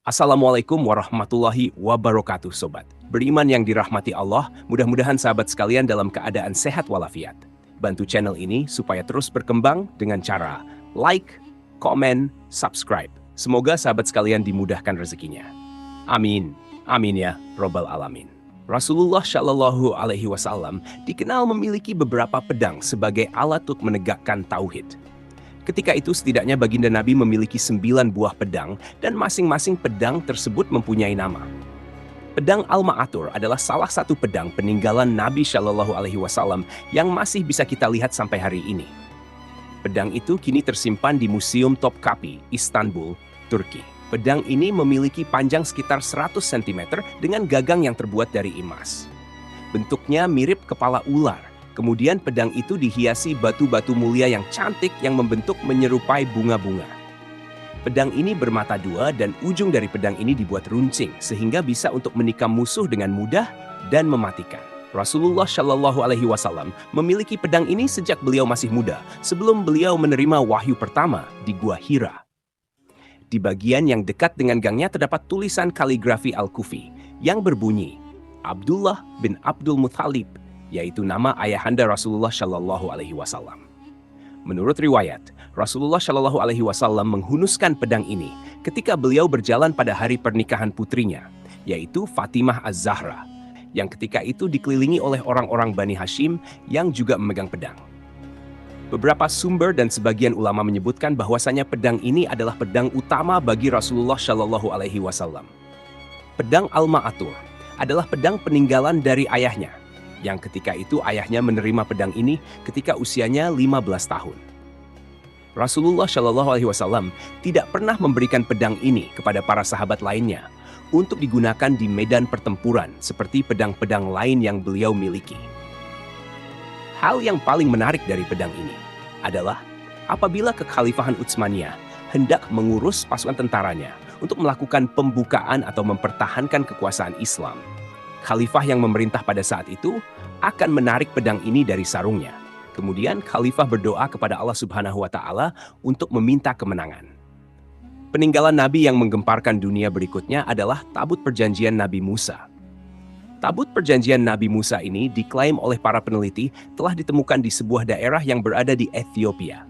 Assalamualaikum warahmatullahi wabarakatuh, Sobat. Beriman yang dirahmati Allah, mudah-mudahan sahabat sekalian dalam keadaan sehat walafiat. Bantu channel ini supaya terus berkembang dengan cara like, komen, subscribe. Semoga sahabat sekalian dimudahkan rezekinya. Amin. Amin ya Robbal Alamin. Rasulullah Shallallahu Alaihi Wasallam dikenal memiliki beberapa pedang sebagai alat untuk menegakkan tauhid. Ketika itu setidaknya baginda Nabi memiliki 9 buah pedang dan masing-masing pedang tersebut mempunyai nama. Pedang Al-Ma'athur adalah salah satu pedang peninggalan Nabi Shallallahu Alaihi Wasallam yang masih bisa kita lihat sampai hari ini. Pedang itu kini tersimpan di Museum Topkapi, Istanbul, Turki. Pedang ini memiliki panjang sekitar 100 cm dengan gagang yang terbuat dari emas. Bentuknya mirip kepala ular. Kemudian pedang itu dihiasi batu-batu mulia yang cantik yang membentuk menyerupai bunga-bunga. Pedang ini bermata dua dan ujung dari pedang ini dibuat runcing sehingga bisa untuk menikam musuh dengan mudah dan mematikan. Rasulullah Shallallahu Alaihi Wasallam memiliki pedang ini sejak beliau masih muda, sebelum beliau menerima wahyu pertama di Gua Hira. Di bagian yang dekat dengan gangnya terdapat tulisan kaligrafi Al-Kufi yang berbunyi, Abdullah bin Abdul Muthalib, yaitu nama ayahanda Rasulullah Shallallahu Alaihi Wasallam. Menurut riwayat, Rasulullah Shallallahu Alaihi Wasallam menghunuskan pedang ini ketika beliau berjalan pada hari pernikahan putrinya, yaitu Fatimah Az-Zahra, yang ketika itu dikelilingi oleh orang-orang Bani Hashim yang juga memegang pedang. Beberapa sumber dan sebagian ulama menyebutkan bahwasanya pedang ini adalah pedang utama bagi Rasulullah Shallallahu Alaihi Wasallam. Pedang Al-Ma'athur adalah pedang peninggalan dari ayahnya, yang ketika itu ayahnya menerima pedang ini ketika usianya 15 tahun. Rasulullah Shallallahu Alaihi Wasallam tidak pernah memberikan pedang ini kepada para sahabat lainnya untuk digunakan di medan pertempuran seperti pedang-pedang lain yang beliau miliki. Hal yang paling menarik dari pedang ini adalah apabila kekhalifahan Utsmaniyah hendak mengurus pasukan tentaranya untuk melakukan pembukaan atau mempertahankan kekuasaan Islam, khalifah yang memerintah pada saat itu akan menarik pedang ini dari sarungnya. Kemudian khalifah berdoa kepada Allah Subhanahu wa Ta'ala untuk meminta kemenangan. Peninggalan Nabi yang menggemparkan dunia berikutnya adalah tabut perjanjian Nabi Musa. Tabut perjanjian Nabi Musa ini diklaim oleh para peneliti telah ditemukan di sebuah daerah yang berada di Ethiopia.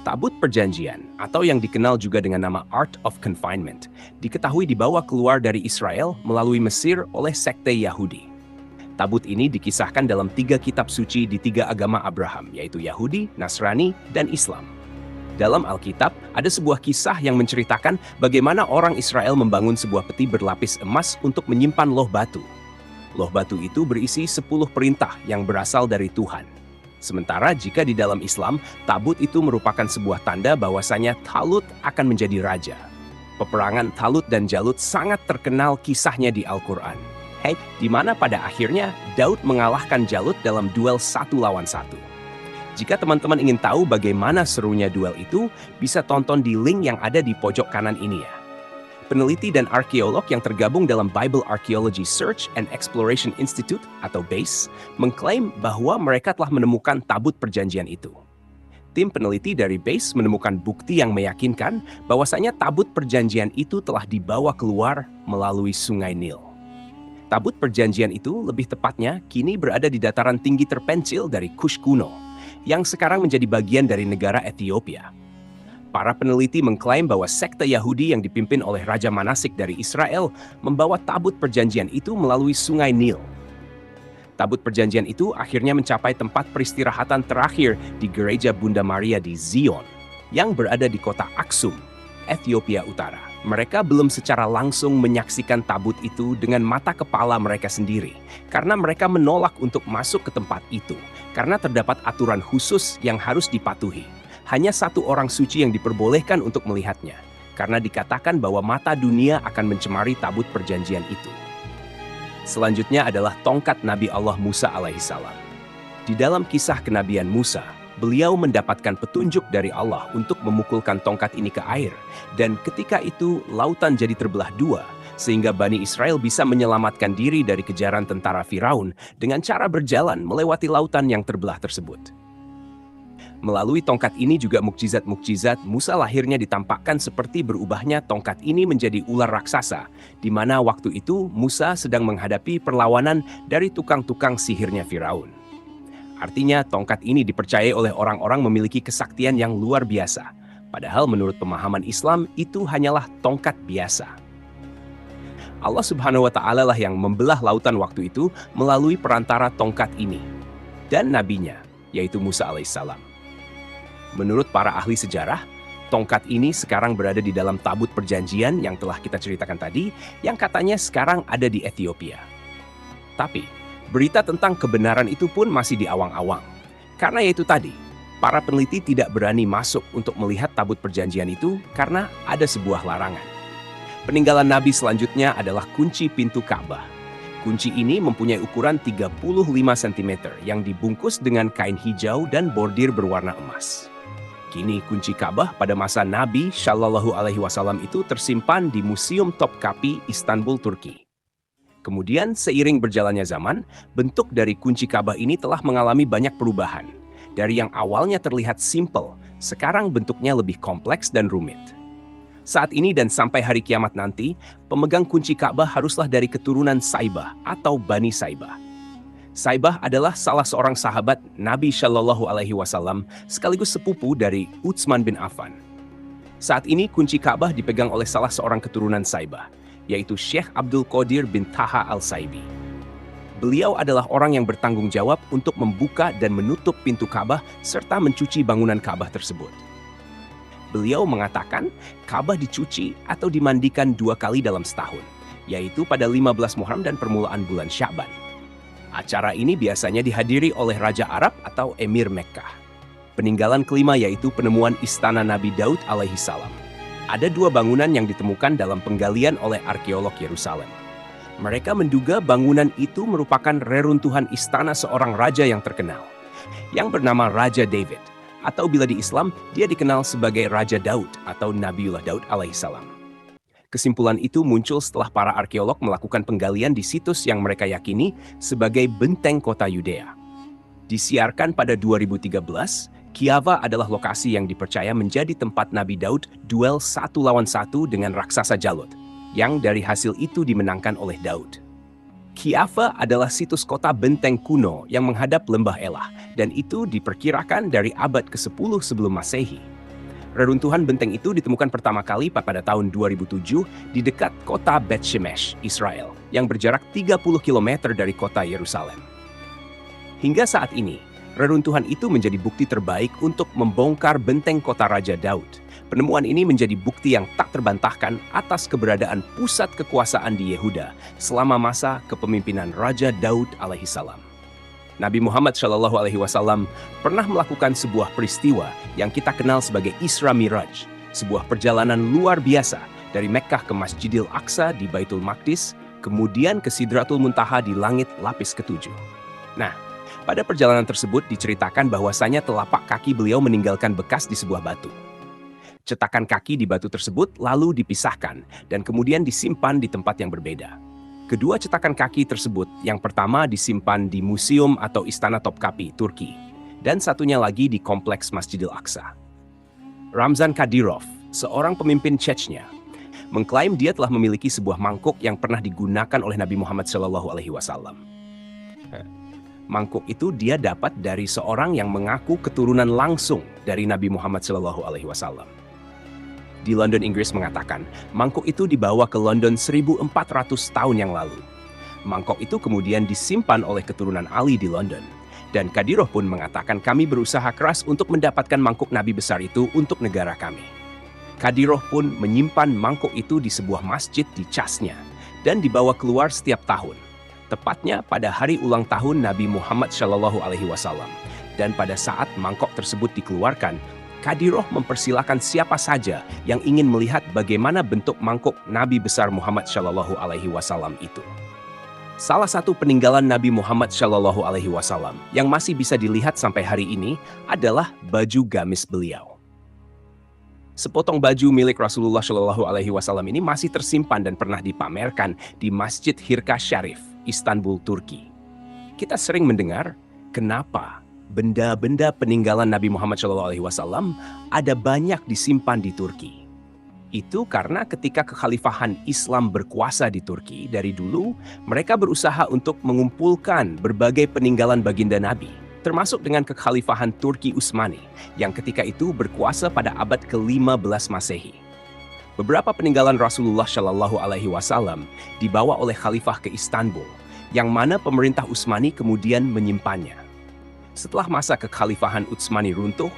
Tabut perjanjian, atau yang dikenal juga dengan nama Art of Confinement, diketahui dibawa keluar dari Israel melalui Mesir oleh sekte Yahudi. Tabut ini dikisahkan dalam 3 kitab suci di 3 agama Abraham, yaitu Yahudi, Nasrani, dan Islam. Dalam Alkitab, ada sebuah kisah yang menceritakan bagaimana orang Israel membangun sebuah peti berlapis emas untuk menyimpan loh batu. Loh batu itu berisi 10 perintah yang berasal dari Tuhan. Sementara jika di dalam Islam, tabut itu merupakan sebuah tanda bahwasanya Talut akan menjadi raja. Peperangan Talut dan Jalut sangat terkenal kisahnya di Al-Quran. Di mana pada akhirnya Daud mengalahkan Jalut dalam duel 1 lawan 1. Jika teman-teman ingin tahu bagaimana serunya duel itu, bisa tonton di link yang ada di pojok kanan ini ya. Peneliti dan arkeolog yang tergabung dalam Bible Archaeology Search and Exploration Institute atau BASE mengklaim bahwa mereka telah menemukan tabut perjanjian itu. Tim peneliti dari BASE menemukan bukti yang meyakinkan bahwasanya tabut perjanjian itu telah dibawa keluar melalui Sungai Nil. Tabut perjanjian itu lebih tepatnya kini berada di dataran tinggi terpencil dari Kush kuno, yang sekarang menjadi bagian dari negara Ethiopia. Para peneliti mengklaim bahwa sekte Yahudi yang dipimpin oleh Raja Manasik dari Israel membawa tabut perjanjian itu melalui Sungai Nil. Tabut perjanjian itu akhirnya mencapai tempat peristirahatan terakhir di Gereja Bunda Maria di Zion, yang berada di kota Aksum, Ethiopia Utara. Mereka belum secara langsung menyaksikan tabut itu dengan mata kepala mereka sendiri, karena mereka menolak untuk masuk ke tempat itu, karena terdapat aturan khusus yang harus dipatuhi. Hanya 1 orang suci yang diperbolehkan untuk melihatnya, karena dikatakan bahwa mata dunia akan mencemari tabut perjanjian itu. Selanjutnya adalah tongkat Nabi Allah Musa alaihissalam. Di dalam kisah kenabian Musa, beliau mendapatkan petunjuk dari Allah untuk memukulkan tongkat ini ke air, dan ketika itu lautan jadi terbelah 2, sehingga Bani Israel bisa menyelamatkan diri dari kejaran tentara Firaun dengan cara berjalan melewati lautan yang terbelah tersebut. Melalui tongkat ini juga mukjizat-mukjizat Musa lahirnya ditampakkan seperti berubahnya tongkat ini menjadi ular raksasa, di mana waktu itu Musa sedang menghadapi perlawanan dari tukang-tukang sihirnya Firaun. Artinya tongkat ini dipercayai oleh orang-orang memiliki kesaktian yang luar biasa, padahal menurut pemahaman Islam itu hanyalah tongkat biasa. Allah Subhanahu wa Ta'ala lah yang membelah lautan waktu itu melalui perantara tongkat ini dan nabinya, yaitu Musa alaihissalam. Menurut para ahli sejarah, tongkat ini sekarang berada di dalam tabut perjanjian yang telah kita ceritakan tadi, yang katanya sekarang ada di Ethiopia. Tapi, berita tentang kebenaran itu pun masih di awang-awang. Karena yaitu tadi, para peneliti tidak berani masuk untuk melihat tabut perjanjian itu karena ada sebuah larangan. Peninggalan Nabi selanjutnya adalah kunci pintu Ka'bah. Kunci ini mempunyai ukuran 35 cm yang dibungkus dengan kain hijau dan bordir berwarna emas. Kini kunci Ka'bah pada masa Nabi Shallallahu Alaihi Wasallam itu tersimpan di Museum Topkapi, Istanbul, Turki. Kemudian seiring berjalannya zaman, bentuk dari kunci Ka'bah ini telah mengalami banyak perubahan. Dari yang awalnya terlihat simpel, sekarang bentuknya lebih kompleks dan rumit. Saat ini dan sampai hari kiamat nanti, pemegang kunci Ka'bah haruslah dari keturunan Saibah atau Bani Saibah. Saibah adalah salah seorang sahabat Nabi Shallallahu Alaihi Wasallam sekaligus sepupu dari Utsman bin Affan. Saat ini kunci Ka'bah dipegang oleh salah seorang keturunan Saibah, yaitu Syekh Abdul Qadir bin Taha al-Saibi. Beliau adalah orang yang bertanggung jawab untuk membuka dan menutup pintu Ka'bah serta mencuci bangunan Ka'bah tersebut. Beliau mengatakan Ka'bah dicuci atau dimandikan 2 kali dalam setahun, yaitu pada 15 Muharram dan permulaan bulan Sya'ban. Acara ini biasanya dihadiri oleh Raja Arab atau Emir Mekkah. Peninggalan kelima yaitu penemuan Istana Nabi Daud alaihi salam. Ada 2 bangunan yang ditemukan dalam penggalian oleh arkeolog Yerusalem. Mereka menduga bangunan itu merupakan reruntuhan istana seorang raja yang terkenal, yang bernama Raja David, atau bila di Islam, dia dikenal sebagai Raja Daud atau Nabiullah Daud alaihissalam. Kesimpulan itu muncul setelah para arkeolog melakukan penggalian di situs yang mereka yakini sebagai benteng kota Yudea. Disiarkan pada 2013, Kiava adalah lokasi yang dipercaya menjadi tempat Nabi Daud duel 1 lawan 1 dengan raksasa Jalut, yang dari hasil itu dimenangkan oleh Daud. Kiava adalah situs kota benteng kuno yang menghadap lembah Elah, dan itu diperkirakan dari abad ke-10 sebelum Masehi. Reruntuhan benteng itu ditemukan pertama kali pada tahun 2007 di dekat kota Bet Shemesh, Israel, yang berjarak 30 km dari kota Yerusalem. Hingga saat ini, reruntuhan itu menjadi bukti terbaik untuk membongkar benteng kota Raja Daud. Penemuan ini menjadi bukti yang tak terbantahkan atas keberadaan pusat kekuasaan di Yehuda selama masa kepemimpinan Raja Daud alaihissalam. Nabi Muhammad Shallallahu Alaihi Wasallam pernah melakukan sebuah peristiwa yang kita kenal sebagai Isra Miraj, sebuah perjalanan luar biasa dari Mekkah ke Masjidil Aqsa di Baitul Maqdis, kemudian ke Sidratul Muntaha di langit lapis ke-7. Nah, pada perjalanan tersebut diceritakan bahwasanya telapak kaki beliau meninggalkan bekas di sebuah batu. Cetakan kaki di batu tersebut lalu dipisahkan dan kemudian disimpan di tempat yang berbeda. Kedua cetakan kaki tersebut, yang pertama disimpan di museum atau Istana Topkapi, Turki, dan satunya lagi di kompleks Masjidil Aqsa. Ramzan Kadyrov, seorang pemimpin Chechnya, mengklaim dia telah memiliki sebuah mangkuk yang pernah digunakan oleh Nabi Muhammad SAW. Mangkuk itu dia dapat dari seorang yang mengaku keturunan langsung dari Nabi Muhammad SAW. Di London, Inggris mengatakan, mangkuk itu dibawa ke London 1400 tahun yang lalu. Mangkok itu kemudian disimpan oleh keturunan Ali di London. Dan Kadyrov pun mengatakan kami berusaha keras untuk mendapatkan mangkuk Nabi besar itu untuk negara kami. Kadyrov pun menyimpan mangkuk itu di sebuah masjid di Chasnya dan dibawa keluar setiap tahun. Tepatnya pada hari ulang tahun Nabi Muhammad SAW. Dan pada saat mangkok tersebut dikeluarkan, Kadyrov mempersilahkan siapa saja yang ingin melihat bagaimana bentuk mangkuk Nabi besar Muhammad Shallallahu Alaihi Wasallam itu. Salah satu peninggalan Nabi Muhammad Shallallahu Alaihi Wasallam yang masih bisa dilihat sampai hari ini adalah baju gamis beliau. Sepotong baju milik Rasulullah Shallallahu Alaihi Wasallam ini masih tersimpan dan pernah dipamerkan di Masjid Hirka Sharif, Istanbul, Turki. Kita sering mendengar, kenapa Benda-benda peninggalan Nabi Muhammad SAW ada banyak disimpan di Turki. Itu karena ketika kekhalifahan Islam berkuasa di Turki dari dulu, mereka berusaha untuk mengumpulkan berbagai peninggalan baginda Nabi, termasuk dengan kekhalifahan Turki Utsmani yang ketika itu berkuasa pada abad ke-15 Masehi. Beberapa peninggalan Rasulullah Shallallahu Alaihi Wasallam dibawa oleh khalifah ke Istanbul, yang mana pemerintah Utsmani kemudian menyimpannya. Setelah masa kekhalifahan Utsmani runtuh,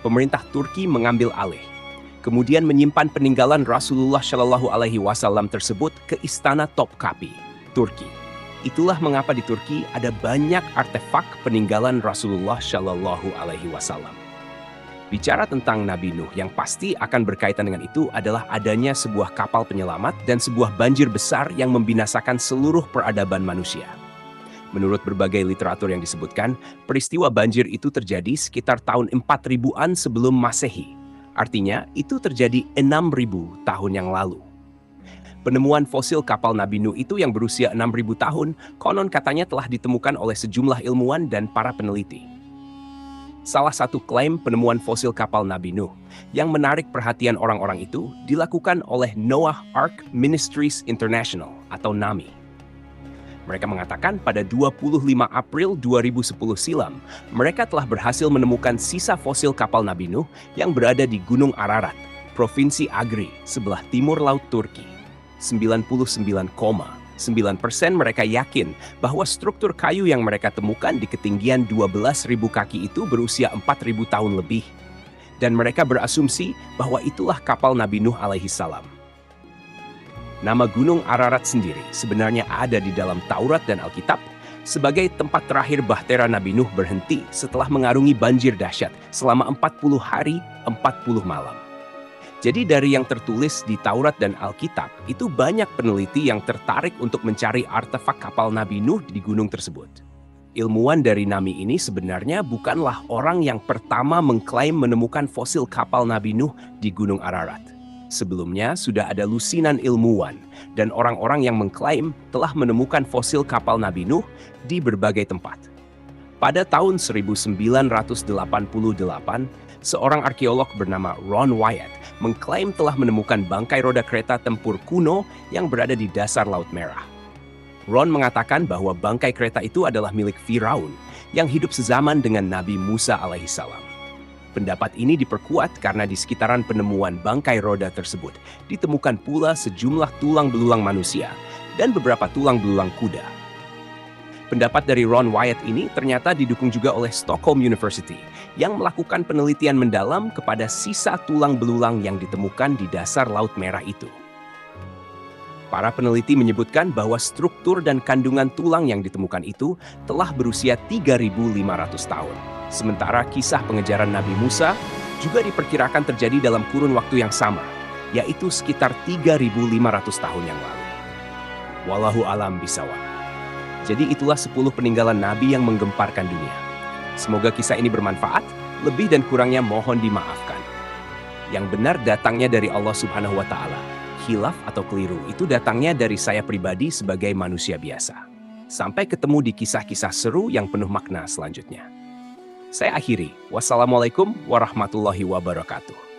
pemerintah Turki mengambil alih, kemudian menyimpan peninggalan Rasulullah Shallallahu Alaihi Wasallam tersebut ke Istana Topkapi, Turki. Itulah mengapa di Turki ada banyak artefak peninggalan Rasulullah Shallallahu Alaihi Wasallam. Bicara tentang Nabi Nuh, yang pasti akan berkaitan dengan itu adalah adanya sebuah kapal penyelamat dan sebuah banjir besar yang membinasakan seluruh peradaban manusia. Menurut berbagai literatur yang disebutkan, peristiwa banjir itu terjadi sekitar tahun 4000-an sebelum Masehi. Artinya, itu terjadi 6.000 tahun yang lalu. Penemuan fosil kapal Nabi Nuh itu yang berusia 6.000 tahun, konon katanya telah ditemukan oleh sejumlah ilmuwan dan para peneliti. Salah satu klaim penemuan fosil kapal Nabi Nuh yang menarik perhatian orang-orang itu dilakukan oleh Noah Ark Ministries International atau NAMI. Mereka mengatakan pada 25 April 2010 silam, mereka telah berhasil menemukan sisa fosil kapal Nabi Nuh yang berada di Gunung Ararat, Provinsi Agri, sebelah timur Laut Turki. 99,9% mereka yakin bahwa struktur kayu yang mereka temukan di ketinggian 12.000 kaki itu berusia 4.000 tahun lebih. Dan mereka berasumsi bahwa itulah kapal Nabi Nuh alaihi salam. Nama Gunung Ararat sendiri sebenarnya ada di dalam Taurat dan Alkitab sebagai tempat terakhir bahtera Nabi Nuh berhenti setelah mengarungi banjir dahsyat selama 40 hari, 40 malam. Jadi dari yang tertulis di Taurat dan Alkitab, itu banyak peneliti yang tertarik untuk mencari artefak kapal Nabi Nuh di gunung tersebut. Ilmuwan dari NAMI ini sebenarnya bukanlah orang yang pertama mengklaim menemukan fosil kapal Nabi Nuh di Gunung Ararat. Sebelumnya sudah ada lusinan ilmuwan dan orang-orang yang mengklaim telah menemukan fosil kapal Nabi Nuh di berbagai tempat. Pada tahun 1988, seorang arkeolog bernama Ron Wyatt mengklaim telah menemukan bangkai roda kereta tempur kuno yang berada di dasar Laut Merah. Ron mengatakan bahwa bangkai kereta itu adalah milik Firaun yang hidup sezaman dengan Nabi Musa alaihissalam. Pendapat ini diperkuat karena di sekitaran penemuan bangkai roda tersebut ditemukan pula sejumlah tulang belulang manusia dan beberapa tulang belulang kuda. Pendapat dari Ron Wyatt ini ternyata didukung juga oleh Stockholm University yang melakukan penelitian mendalam kepada sisa tulang belulang yang ditemukan di dasar Laut Merah itu. Para peneliti menyebutkan bahwa struktur dan kandungan tulang yang ditemukan itu telah berusia 3.500 tahun. Sementara kisah pengejaran Nabi Musa juga diperkirakan terjadi dalam kurun waktu yang sama, yaitu sekitar 3.500 tahun yang lalu. Wallahu alam bisawab. Jadi itulah 10 peninggalan Nabi yang menggemparkan dunia. Semoga kisah ini bermanfaat, lebih dan kurangnya mohon dimaafkan. Yang benar datangnya dari Allah Subhanahu wa Ta'ala. Khilaf atau keliru itu datangnya dari saya pribadi sebagai manusia biasa. Sampai ketemu di kisah-kisah seru yang penuh makna selanjutnya. Saya akhiri. Wassalamualaikum warahmatullahi wabarakatuh.